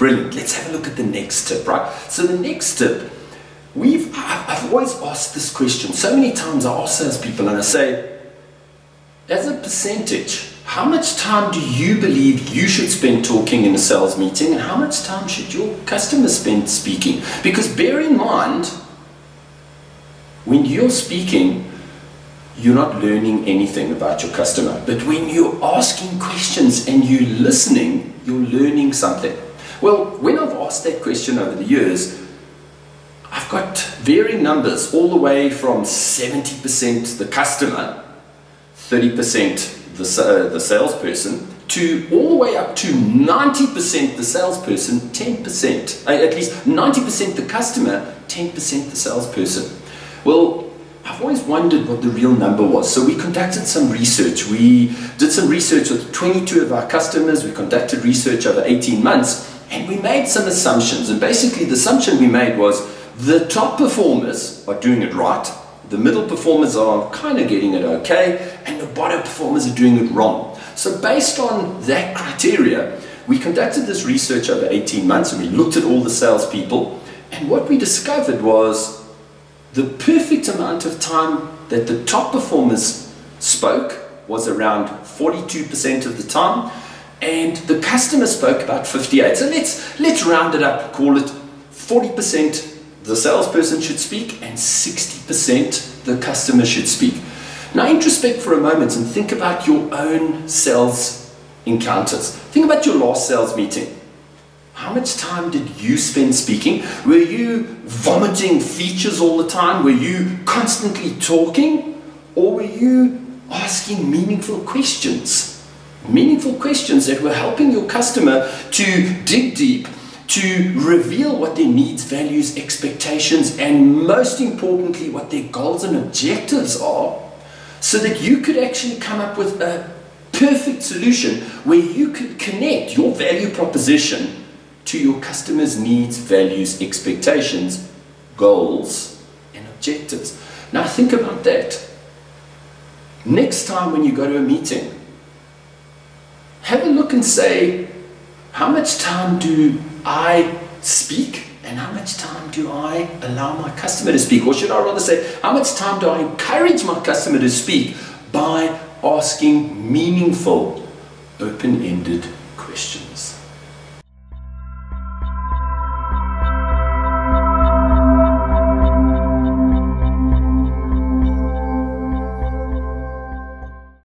Brilliant. Let's have a look at the next tip, right? So the next tip, I've always asked this question. So many times I ask salespeople and I say, as a percentage, how much time do you believe you should spend talking in a sales meeting, and how much time should your customers spend speaking? Because bear in mind, when you're speaking, you're not learning anything about your customer. But when you're asking questions and you're listening, you're learning something. Well, when I've asked that question over the years, I've got varying numbers, all the way from 70% the customer, 30% the salesperson, to all the way up to 90% the salesperson, 10%, at least 90% the customer, 10% the salesperson. Well, I've always wondered what the real number was. So we conducted some research. We did some research with 22 of our customers. We conducted research over 18 months, and we made some assumptions. And basically the assumption we made was the top performers are doing it right, the middle performers are kind of getting it okay, and the bottom performers are doing it wrong. So based on that criteria, we conducted this research over 18 months, and we looked at all the salespeople, and what we discovered was the perfect amount of time that the top performers spoke was around 42% of the time, and the customer spoke about 58%. So let's round it up, call it 40% the salesperson should speak and 60% the customer should speak. Now introspect for a moment and think about your own sales encounters. Think about your last sales meeting. How much time did you spend speaking? Were you vomiting features all the time? Were you constantly talking? Or were you asking meaningful questions? Meaningful questions that were helping your customer to dig deep, to reveal what their needs, values, expectations, and most importantly, what their goals and objectives are, so that you could actually come up with a perfect solution where you could connect your value proposition to your customers' needs, values, expectations, goals, and objectives. Now think about that. Next time when you go to a meeting, have a look and say, how much time do I speak and how much time do I allow my customer to speak? Or should I rather say, how much time do I encourage my customer to speak by asking meaningful, open-ended questions?